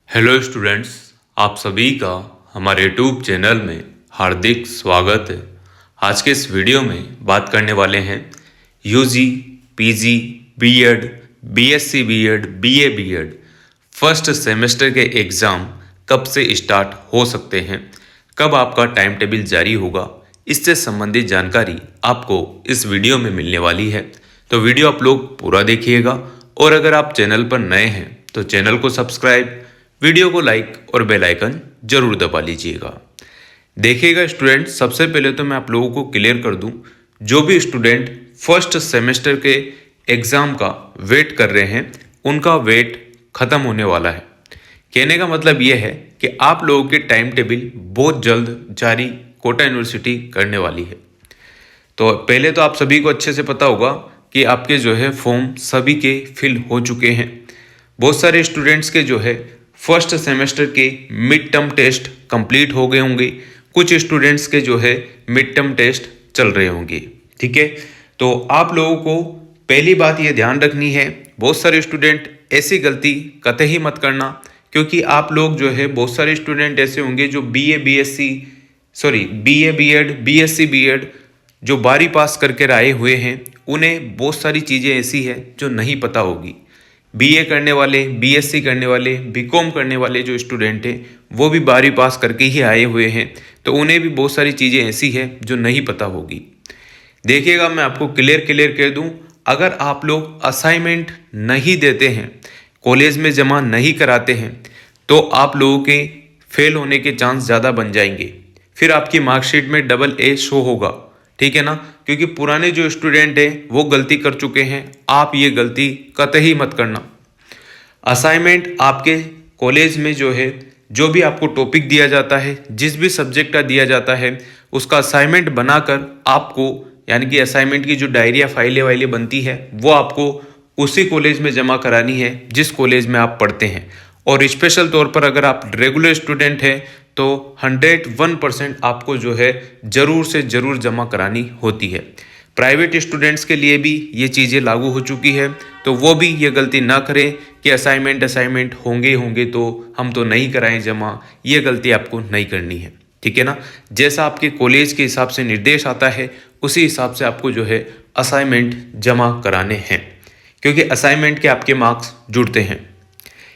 Hello students, आप सभी का हमारे यूट्यूब चैनल में हार्दिक स्वागत है। आज के इस वीडियो में बात करने वाले हैं UG, PG, BEd, BSc BEd, BA BEd first semester के एग्ज़ाम कब से स्टार्ट हो सकते हैं, कब आपका टाइम टेबल जारी होगा, इससे संबंधित जानकारी आपको इस वीडियो में मिलने वाली है। तो वीडियो आप लोग पूरा देखिएगा और अगर आप चैनल पर नए हैं तो चैनल को सब्सक्राइब, वीडियो को लाइक और बेल आइकन जरूर दबा लीजिएगा। देखिएगा स्टूडेंट, सबसे पहले तो मैं आप लोगों को क्लियर कर दूं, जो भी स्टूडेंट फर्स्ट सेमेस्टर के एग्ज़ाम का वेट कर रहे हैं उनका वेट ख़त्म होने वाला है। कहने का मतलब ये है कि आप लोगों के टाइम टेबल बहुत जल्द जारी कोटा यूनिवर्सिटी करने वाली है। तो पहले तो आप सभी को अच्छे से पता होगा कि आपके जो है फॉर्म सभी के फिल हो चुके हैं। बहुत सारे स्टूडेंट्स के जो है फर्स्ट सेमेस्टर के मिड टर्म टेस्ट कंप्लीट हो गए होंगे, कुछ स्टूडेंट्स के जो है मिड टर्म टेस्ट चल रहे होंगे। ठीक है, तो आप लोगों को पहली बात ये ध्यान रखनी है, बहुत सारे स्टूडेंट ऐसी गलती कतई मत करना, क्योंकि आप लोग जो है बहुत सारे स्टूडेंट ऐसे होंगे जो बीए बीएड बीएससी बीएड जो 12वीं पास करके आए हुए हैं, उन्हें बहुत सारी चीज़ें ऐसी हैं जो नहीं पता होगी। बीए करने वाले, बीएससी करने वाले, बीकॉम करने वाले जो स्टूडेंट हैं वो भी 12वीं पास करके ही आए हुए हैं, तो उन्हें भी बहुत सारी चीज़ें ऐसी हैं जो नहीं पता होगी। देखिएगा, मैं आपको क्लियर कर दूं, अगर आप लोग असाइनमेंट नहीं देते हैं, कॉलेज में जमा नहीं कराते हैं, तो आप लोगों के फेल होने के चांस ज़्यादा बन जाएंगे। फिर आपकी मार्कशीट में AA शो होगा। ठीक है ना, क्योंकि पुराने जो स्टूडेंट हैं वो गलती कर चुके हैं, आप ये गलती कतई मत करना। असाइनमेंट आपके कॉलेज में जो है, जो भी आपको टॉपिक दिया जाता है, जिस भी सब्जेक्ट का दिया जाता है, उसका असाइनमेंट बनाकर आपको, यानी कि असाइनमेंट की जो डायरी या फाइलें वाइलें बनती है वो आपको उसी कॉलेज में जमा करानी है जिस कॉलेज में आप पढ़ते हैं। और स्पेशल तौर पर अगर आप रेगुलर स्टूडेंट हैं तो 101% आपको जो है ज़रूर से ज़रूर जमा करानी होती है। प्राइवेट स्टूडेंट्स के लिए भी ये चीज़ें लागू हो चुकी है, तो वो भी ये गलती ना करें कि असाइनमेंट होंगे तो हम तो नहीं कराएं जमा। ये गलती आपको नहीं करनी है। ठीक है ना, जैसा आपके कॉलेज के हिसाब से निर्देश आता है उसी हिसाब से आपको जो है असाइनमेंट जमा कराने हैं, क्योंकि असाइनमेंट के आपके मार्क्स जुड़ते हैं।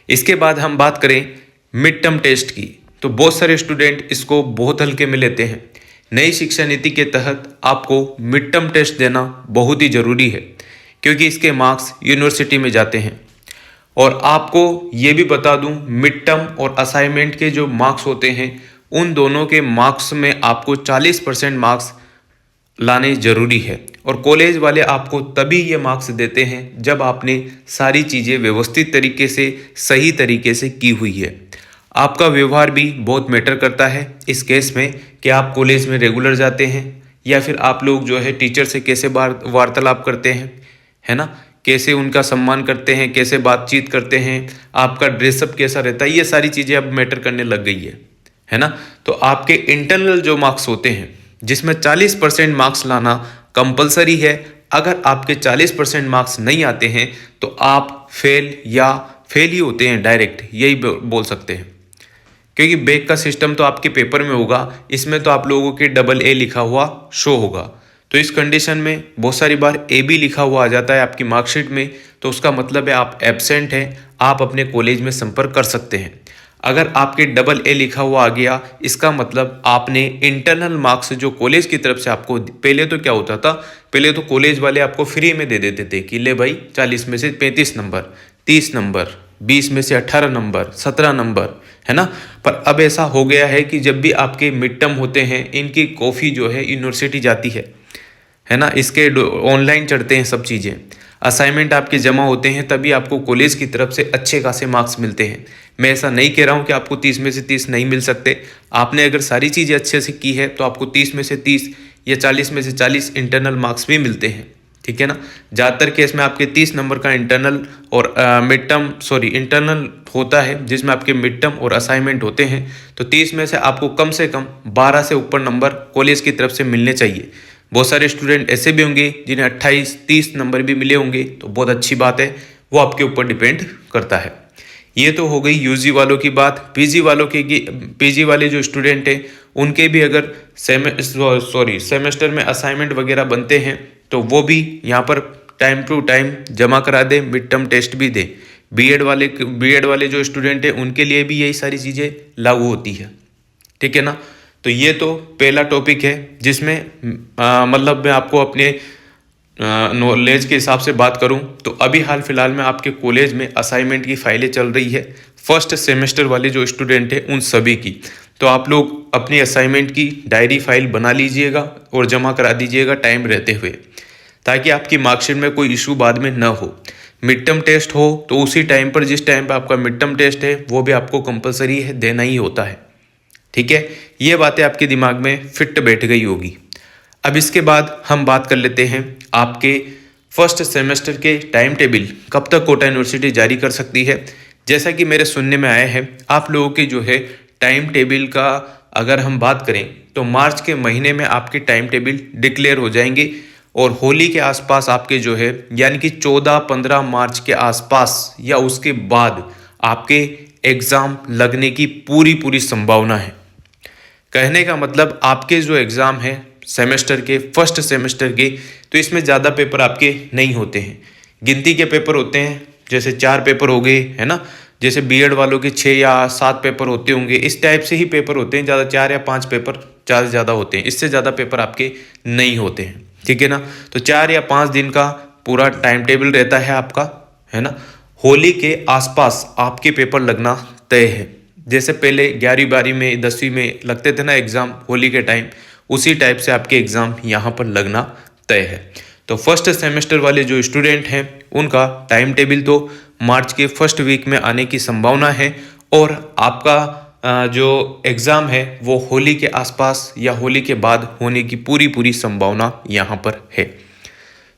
इसके बाद हम बात करें मिड टर्म टेस्ट की, तो बहुत सारे स्टूडेंट इसको बहुत हल्के में लेते हैं। नई शिक्षा नीति के तहत आपको मिड टर्म टेस्ट देना बहुत ही ज़रूरी है, क्योंकि इसके मार्क्स यूनिवर्सिटी में जाते हैं। और आपको ये भी बता दूं, मिड टर्म और असाइनमेंट के जो मार्क्स होते हैं, उन दोनों के मार्क्स में आपको 40% मार्क्स लाने ज़रूरी है। और कॉलेज वाले आपको तभी ये मार्क्स देते हैं जब आपने सारी चीज़ें व्यवस्थित तरीके से, सही तरीके से की हुई है। आपका व्यवहार भी बहुत मैटर करता है इस केस में, कि आप कॉलेज में रेगुलर जाते हैं या फिर आप लोग जो है टीचर से कैसे वार्तालाप करते हैं, है ना, कैसे उनका सम्मान करते हैं, कैसे बातचीत करते हैं, आपका ड्रेसअप कैसा रहता है, ये सारी चीज़ें अब मैटर करने लग गई है ना। तो आपके इंटरनल जो मार्क्स होते हैं, जिसमें 40% मार्क्स लाना कंपलसरी है। अगर आपके 40% मार्क्स नहीं आते हैं तो आप फेल ही होते हैं, डायरेक्ट यही बोल सकते हैं, क्योंकि बैक का सिस्टम तो आपके पेपर में होगा, इसमें तो आप लोगों के AA लिखा हुआ शो होगा। तो इस कंडीशन में बहुत सारी बार AB लिखा हुआ आ जाता है आपकी मार्कशीट में, तो उसका मतलब है आप एब्सेंट हैं, आप अपने कॉलेज में संपर्क कर सकते हैं। अगर आपके AA लिखा हुआ आ गया, इसका मतलब आपने इंटरनल मार्क्स जो कॉलेज की तरफ से आपको, पहले तो क्या होता था, पहले तो कॉलेज वाले आपको फ्री में दे देते थे कि ले भाई 40 में से 35 नंबर, 30 नंबर, 20 में से 18 नंबर, 17 नंबर, है ना। पर अब ऐसा हो गया है कि जब भी आपके मिड टर्म होते हैं, इनकी कॉपी जो है यूनिवर्सिटी जाती है ना, इसके ऑनलाइन चढ़ते हैं सब चीज़ें, असाइनमेंट आपके जमा होते हैं, तभी आपको कॉलेज की तरफ से अच्छे खासे मार्क्स मिलते हैं। मैं ऐसा नहीं कह रहा हूँ कि आपको 30 में से 30 नहीं मिल सकते। आपने अगर सारी चीज़ें अच्छे से की है तो आपको 30 में से 30 या 40 में से 40 इंटरनल मार्क्स भी मिलते हैं। ठीक है ना, ज़्यादातर केस में आपके 30 नंबर का इंटरनल और इंटरनल होता है, जिसमें आपके मिड टर्म और असाइनमेंट होते हैं। तो 30 में से आपको कम से कम 12 से ऊपर नंबर कॉलेज की तरफ से मिलने चाहिए। बहुत सारे स्टूडेंट ऐसे भी होंगे जिन्हें 28-30 नंबर भी मिले होंगे, तो बहुत अच्छी बात है, वो आपके ऊपर डिपेंड करता है। ये तो हो गई यूजी वालों की बात। पीजी वाले जो स्टूडेंट हैं उनके भी अगर सेमेस्टर में असाइनमेंट वगैरह बनते हैं तो वो भी यहाँ पर टाइम टू टाइम जमा करा दें, मिड टर्म टेस्ट भी दें। बीएड वाले जो स्टूडेंट हैं उनके लिए भी यही सारी चीज़ें लागू होती है, ठीक है ना। तो ये तो पहला टॉपिक है जिसमें मतलब मैं आपको अपने नॉलेज के हिसाब से बात करूं तो अभी हाल फिलहाल में आपके कॉलेज में असाइनमेंट की फाइलें चल रही है फर्स्ट सेमेस्टर वाले जो स्टूडेंट हैं उन सभी की। तो आप लोग अपनी असाइनमेंट की डायरी फाइल बना लीजिएगा और जमा करा दीजिएगा टाइम रहते हुए, ताकि आपकी मार्कशीट में कोई इशू बाद में न हो। मिड टर्म टेस्ट हो तो उसी टाइम पर, जिस टाइम पर आपका मिड टर्म टेस्ट है, वो भी आपको कंपलसरी है, देना ही होता है, ठीक है। ये बातें आपके दिमाग में फिट बैठ गई होगी। अब इसके बाद हम बात कर लेते हैं आपके फर्स्ट सेमेस्टर के टाइम टेबल कब तक कोटा यूनिवर्सिटी जारी कर सकती है। जैसा कि मेरे सुनने में आया है, आप लोगों के जो है टाइम टेबल का अगर हम बात करें तो मार्च के महीने में आपके टाइम टेबल डिक्लेयर हो जाएंगे और होली के आसपास आपके जो है यानी कि 14-15 मार्च के आसपास या उसके बाद आपके एग्ज़ाम लगने की पूरी संभावना है। कहने का मतलब आपके जो एग्ज़ाम है सेमेस्टर के, फर्स्ट सेमेस्टर के, तो इसमें ज़्यादा पेपर आपके नहीं होते हैं, गिनती के पेपर होते हैं। जैसे 4 पेपर हो गए, है ना। जैसे बीएड वालों के 6 या 7 पेपर होते होंगे, इस टाइप से ही पेपर होते हैं। ज़्यादा 4 या 5 पेपर ज़्यादा से ज़्यादा होते हैं, इससे ज़्यादा पेपर आपके नहीं होते हैं, ठीक है ना। तो 4 या 5 दिन का पूरा टाइम टेबल रहता है आपका, है ना। होली के आसपास आपके पेपर लगना तय है। जैसे पहले 11वीं 12वीं में 10वीं में लगते थे ना एग्ज़ाम होली के टाइम, उसी टाइप से आपके एग्ज़ाम यहाँ पर लगना तय है। तो फर्स्ट सेमेस्टर वाले जो स्टूडेंट हैं उनका टाइम टेबल तो मार्च के फर्स्ट वीक में आने की संभावना है और आपका जो एग्ज़ाम है वो होली के आसपास या होली के बाद होने की पूरी संभावना यहाँ पर है।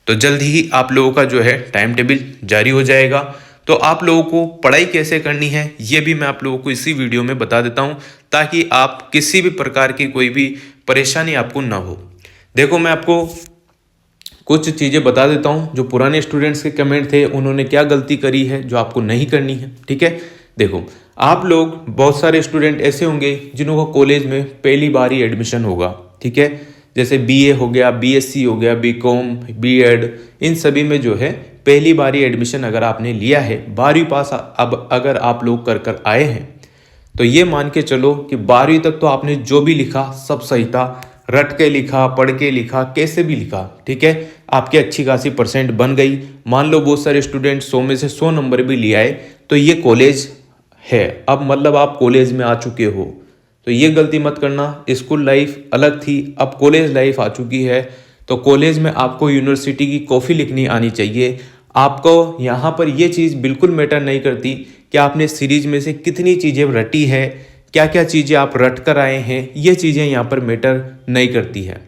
तो जल्द ही आप लोगों का जो है टाइम टेबल जारी हो जाएगा। तो आप लोगों को पढ़ाई कैसे करनी है ये भी मैं आप लोगों को इसी वीडियो में बता देता हूँ, ताकि आप किसी भी प्रकार की कोई भी परेशानी आपको ना हो। देखो, मैं आपको कुछ चीज़ें बता देता हूँ जो पुराने स्टूडेंट्स के कमेंट थे, उन्होंने क्या गलती करी है जो आपको नहीं करनी है, ठीक है। देखो, आप लोग बहुत सारे स्टूडेंट ऐसे होंगे जिन्होंने कॉलेज में पहली बार ही एडमिशन होगा, ठीक है। जैसे बीए हो गया, बीएससी हो गया, बीकॉम, बीएड, इन सभी में जो है पहली बार ही एडमिशन अगर आपने लिया है, 12वीं पास अब अगर आप लोग कर आए हैं, तो ये मान के चलो कि 12वीं तक तो आपने जो भी लिखा सब सही था, रट के लिखा, पढ़ के लिखा, कैसे भी लिखा, ठीक है। आपकी अच्छी खासी परसेंट बन गई। मान लो बहुत सारे स्टूडेंट 100 में से 100 नंबर भी ले आए, तो ये कॉलेज है, अब मतलब आप कॉलेज में आ चुके हो। तो ये गलती मत करना। स्कूल लाइफ अलग थी, अब कॉलेज लाइफ आ चुकी है। तो कॉलेज में आपको यूनिवर्सिटी की कॉफ़ी लिखनी आनी चाहिए। आपको यहाँ पर ये चीज़ बिल्कुल मैटर नहीं करती कि आपने सीरीज में से कितनी चीज़ें रटी है, क्या क्या चीज़ें आप रट कर आए हैं, ये चीज़ें यहाँ पर मैटर नहीं करती है।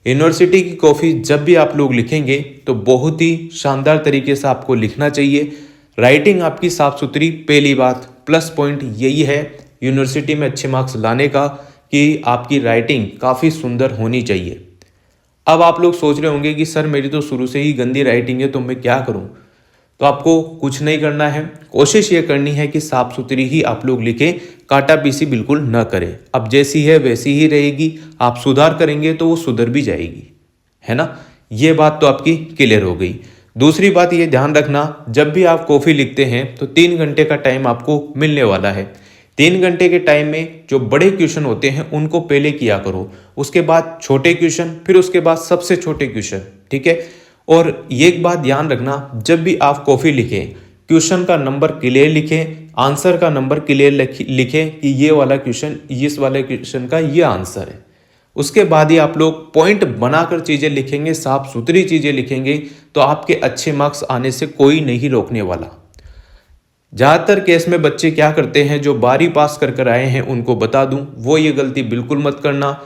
यूनिवर्सिटी की कॉफ़ी जब भी आप लोग लिखेंगे तो बहुत ही शानदार तरीके से आपको लिखना चाहिए। राइटिंग आपकी साफ़ सुथरी, पहली बात प्लस पॉइंट यही है यूनिवर्सिटी में अच्छे मार्क्स लाने का कि आपकी राइटिंग काफ़ी सुंदर होनी चाहिए। अब आप लोग सोच रहे होंगे कि सर मेरी तो शुरू से ही गंदी राइटिंग है, तो मैं क्या करूं। तो आपको कुछ नहीं करना है, कोशिश ये करनी है कि साफ सुथरी ही आप लोग लिखें, काटा पीसी बिल्कुल न करें। अब जैसी है वैसी ही रहेगी, आप सुधार करेंगे तो वो सुधर भी जाएगी, है ना। ये बात तो आपकी क्लियर हो गई। दूसरी बात ये ध्यान रखना, जब भी आप कॉफ़ी लिखते हैं तो 3 घंटे का टाइम आपको मिलने वाला है। 3 घंटे के टाइम में जो बड़े क्वेश्चन होते हैं उनको पहले किया करो, उसके बाद छोटे क्वेश्चन, फिर उसके बाद सबसे छोटे क्वेश्चन, ठीक है। और एक बात ध्यान रखना, जब भी आप कॉफ़ी लिखें, क्वेश्चन का नंबर क्लियर लिखें, आंसर का नंबर क्लियर लिखें कि ये वाला क्वेश्चन, इस वाले क्वेश्चन का ये आंसर है। उसके बाद ही आप लोग पॉइंट बनाकर चीज़ें लिखेंगे, साफ सुथरी चीज़ें लिखेंगे, तो आपके अच्छे मार्क्स आने से कोई नहीं रोकने वाला। ज़्यादातर केस में बच्चे क्या करते हैं, जो 12वीं पास कर आए हैं उनको बता दूं, वो ये गलती बिल्कुल मत करना।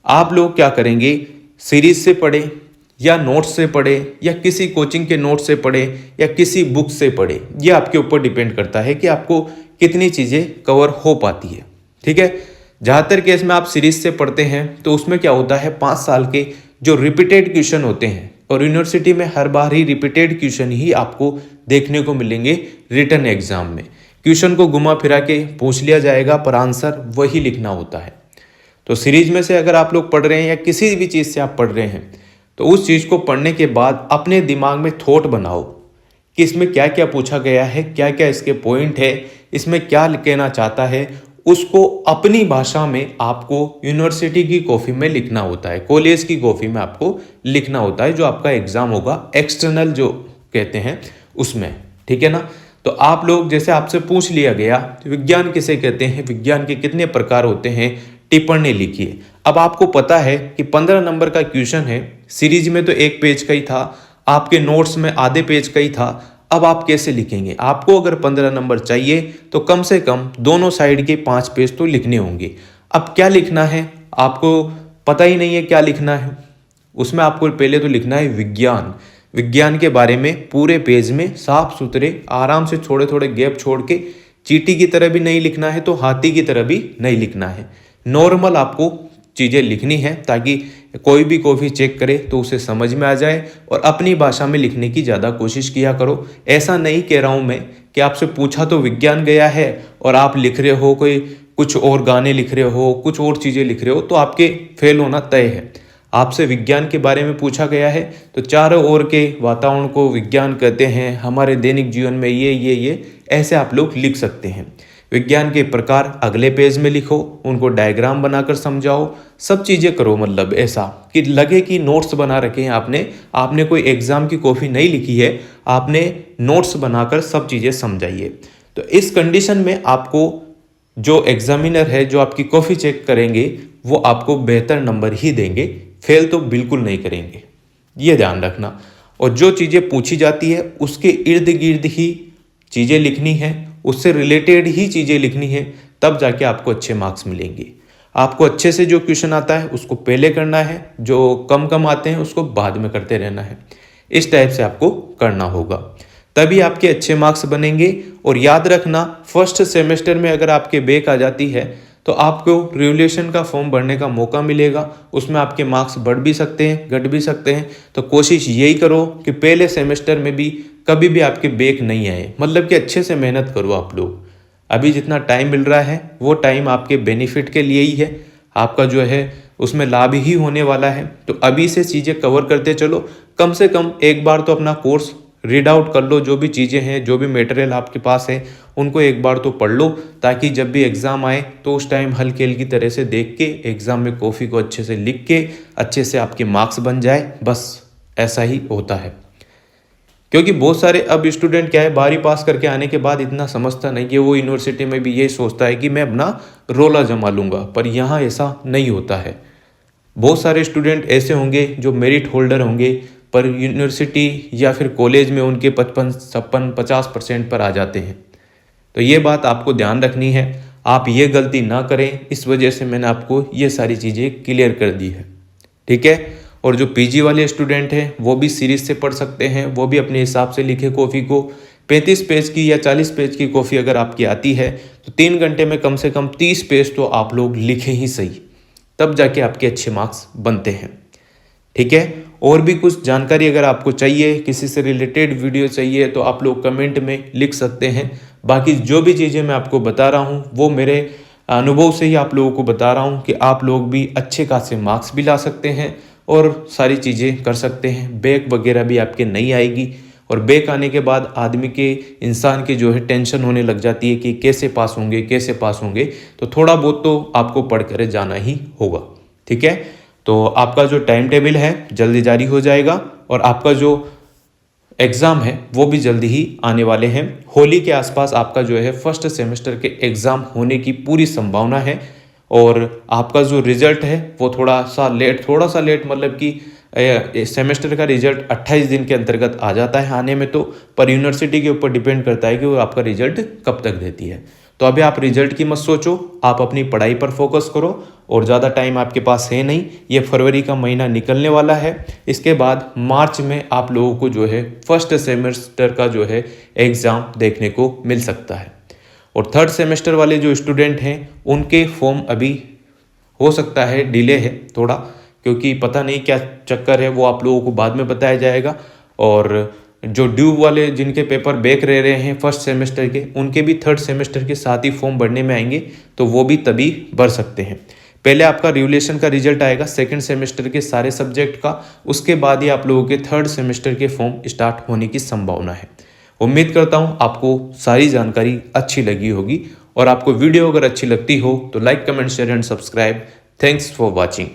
आप लोग क्या करेंगे, सीरीज से पढ़े या नोट्स से पढ़े या किसी कोचिंग के नोट्स से पढ़े या किसी बुक से पढ़े, ये आपके ऊपर डिपेंड करता है कि आपको कितनी चीज़ें कवर हो पाती है, ठीक है। ज़्यादातर केस में आप सीरीज से पढ़ते हैं तो उसमें क्या होता है, 5 साल के जो रिपीटेड क्वेश्चन होते हैं, और यूनिवर्सिटी में हर बार ही रिपीटेड क्वेश्चन ही आपको देखने को मिलेंगे रिटन एग्जाम में। क्वेश्चन को घुमा फिरा के पूछ लिया जाएगा पर आंसर वही लिखना होता है। तो सीरीज में से अगर आप लोग पढ़ रहे हैं या किसी भी चीज़ से आप पढ़ रहे हैं तो उस चीज़ को पढ़ने के बाद अपने दिमाग में थॉट बनाओ कि इसमें क्या क्या पूछा गया है, क्या क्या इसके पॉइंट है, इसमें क्या कहना चाहता है, उसको अपनी भाषा में आपको यूनिवर्सिटी की कॉपी में लिखना होता है, कॉलेज की कॉपी में आपको लिखना होता है, जो आपका एग्जाम होगा एक्सटर्नल जो कहते हैं उसमें, ठीक है ना। तो आप लोग जैसे आपसे पूछ लिया गया विज्ञान किसे कहते हैं, विज्ञान के कितने प्रकार होते हैं, टिप्पणी लिखिए। अब आपको पता है कि 15 नंबर का क्वेश्चन है, सीरीज में तो 1 पेज का ही था, आपके नोट्स में आधे पेज का ही था। अब आप कैसे लिखेंगे? आपको अगर 15 नंबर चाहिए तो कम से कम दोनों साइड के 5 पेज तो लिखने होंगे। अब क्या लिखना है आपको पता ही नहीं है क्या लिखना है, उसमें आपको पहले तो लिखना है विज्ञान। विज्ञान के बारे में पूरे पेज में साफ सुथरे आराम से थोड़े थोड़े गैप छोड़ के, चींटी की तरह भी नहीं लिखना है तो हाथी की तरह भी नहीं लिखना है, नॉर्मल आपको चीज़ें लिखनी है ताकि कोई भी कॉपी चेक करे तो उसे समझ में आ जाए। और अपनी भाषा में लिखने की ज़्यादा कोशिश किया करो। ऐसा नहीं कह रहा हूँ मैं कि आपसे पूछा तो विज्ञान गया है और आप लिख रहे हो कोई कुछ और गाने लिख रहे हो, कुछ और चीज़ें लिख रहे हो, तो आपके फेल होना तय है। आपसे विज्ञान के बारे में पूछा गया है तो चारों ओर के वातावरण को विज्ञान कहते हैं, हमारे दैनिक जीवन में ये ऐसे आप लोग लिख सकते हैं। विज्ञान के प्रकार अगले पेज में लिखो, उनको डायग्राम बनाकर समझाओ, सब चीज़ें करो, मतलब ऐसा कि लगे कि नोट्स बना रखे हैं आपने कोई एग्जाम की कॉपी नहीं लिखी है, आपने नोट्स बनाकर सब चीज़ें समझाइए। तो इस कंडीशन में आपको जो एग्जामिनर है, जो आपकी कॉपी चेक करेंगे, वो आपको बेहतर नंबर ही देंगे, फेल तो बिल्कुल नहीं करेंगे, ये ध्यान रखना। और जो चीज़ें पूछी जाती है उसके इर्द गिर्द ही चीज़ें लिखनी है, उससे रिलेटेड ही चीज़ें लिखनी है, तब जाके आपको अच्छे मार्क्स मिलेंगे। आपको अच्छे से जो क्वेश्चन आता है उसको पहले करना है, जो कम आते हैं उसको बाद में करते रहना है। इस टाइप से आपको करना होगा, तभी आपके अच्छे मार्क्स बनेंगे। और याद रखना, फर्स्ट सेमेस्टर में अगर आपके बैक आ जाती है तो आपको रिवोल्यूशन का फॉर्म भरने का मौका मिलेगा, उसमें आपके मार्क्स बढ़ भी सकते हैं, घट भी सकते हैं। तो कोशिश यही करो कि पहले सेमेस्टर में भी कभी भी आपके बैक नहीं आए, मतलब कि अच्छे से मेहनत करो आप लोग। अभी जितना टाइम मिल रहा है वो टाइम आपके बेनिफिट के लिए ही है, आपका जो है उसमें लाभ ही होने वाला है। तो अभी से चीज़ें कवर करते चलो, कम से कम एक बार तो अपना कोर्स रीड आउट कर लो, जो भी चीज़ें हैं, जो भी मटेरियल आपके पास है उनको एक बार तो पढ़ लो, ताकि जब भी एग्ज़ाम आए तो उस टाइम हल्की हल्की तरह से देख के एग्ज़ाम में कॉपी को अच्छे से लिख के अच्छे से आपके मार्क्स बन जाए। बस ऐसा ही होता है, क्योंकि बहुत सारे अब स्टूडेंट क्या है, 12वीं पास करके आने के बाद इतना समझता नहीं कि वो यूनिवर्सिटी में भी यही सोचता है कि मैं अपना रोला जमा लूँगा, पर यहाँ ऐसा नहीं होता है। बहुत सारे स्टूडेंट ऐसे होंगे जो मेरिट होल्डर होंगे, पर यूनिवर्सिटी या फिर कॉलेज में उनके 55-50% पर आ जाते हैं। तो ये बात आपको ध्यान रखनी है, आप ये गलती ना करें, इस वजह से मैंने आपको ये सारी चीज़ें क्लियर कर दी है, ठीक है। और जो पीजी वाले स्टूडेंट हैं वो भी सीरीज से पढ़ सकते हैं, वो भी अपने हिसाब से लिखे कॉफ़ी को। 35 पेज की या 40 पेज की कॉफ़ी अगर आपकी आती है तो 3 घंटे में कम से कम 30 पेज तो आप लोग लिखें ही सही, तब जाके आपके अच्छे मार्क्स बनते हैं, ठीक है। और भी कुछ जानकारी अगर आपको चाहिए, किसी से रिलेटेड वीडियो चाहिए, तो आप लोग कमेंट में लिख सकते हैं। बाकी जो भी चीज़ें मैं आपको बता रहा हूँ वो मेरे अनुभव से ही आप लोगों को बता रहा हूँ कि आप लोग भी अच्छे खासे मार्क्स भी ला सकते हैं और सारी चीज़ें कर सकते हैं। बैक वगैरह भी आपके नहीं आएगी, और बैक आने के बाद आदमी के, इंसान के जो है टेंशन होने लग जाती है कि कैसे पास होंगे, तो थोड़ा बहुत तो आपको पढ़ कर जाना ही होगा, ठीक है। तो आपका जो टाइम टेबल है जल्दी जारी हो जाएगा, और आपका जो एग्ज़ाम है वो भी जल्दी ही आने वाले हैं। होली के आसपास आपका जो है फर्स्ट सेमेस्टर के एग्ज़ाम होने की पूरी संभावना है। और आपका जो रिज़ल्ट है वो थोड़ा सा लेट मतलब कि सेमेस्टर का रिज़ल्ट 28 दिन के अंतर्गत आ जाता है आने में, तो पर यूनिवर्सिटी के ऊपर डिपेंड करता है कि वो आपका रिज़ल्ट कब तक देती है। तो अभी आप रिज़ल्ट की मत सोचो, आप अपनी पढ़ाई पर फोकस करो, और ज़्यादा टाइम आपके पास है नहीं। ये फरवरी का महीना निकलने वाला है, इसके बाद मार्च में आप लोगों को जो है फर्स्ट सेमेस्टर का जो है एग्ज़ाम देखने को मिल सकता है। और थर्ड सेमेस्टर वाले जो स्टूडेंट हैं उनके फॉर्म अभी हो सकता है डिले है थोड़ा, क्योंकि पता नहीं क्या चक्कर है, वो आप लोगों को बाद में बताया जाएगा। और जो ड्यू वाले जिनके पेपर बैक रह रहे हैं फर्स्ट सेमेस्टर के, उनके भी थर्ड सेमेस्टर के साथ ही फॉर्म भरने में आएंगे, तो वो भी तभी भर सकते हैं। पहले आपका रिवोल्यूशन का रिजल्ट आएगा सेकंड सेमेस्टर के सारे सब्जेक्ट का, उसके बाद ही आप लोगों के थर्ड सेमेस्टर के फॉर्म स्टार्ट होने की संभावना है। उम्मीद करता हूँ आपको सारी जानकारी अच्छी लगी होगी, और आपको वीडियो अगर अच्छी लगती हो तो like, comment, share and subscribe. Thanks for watching.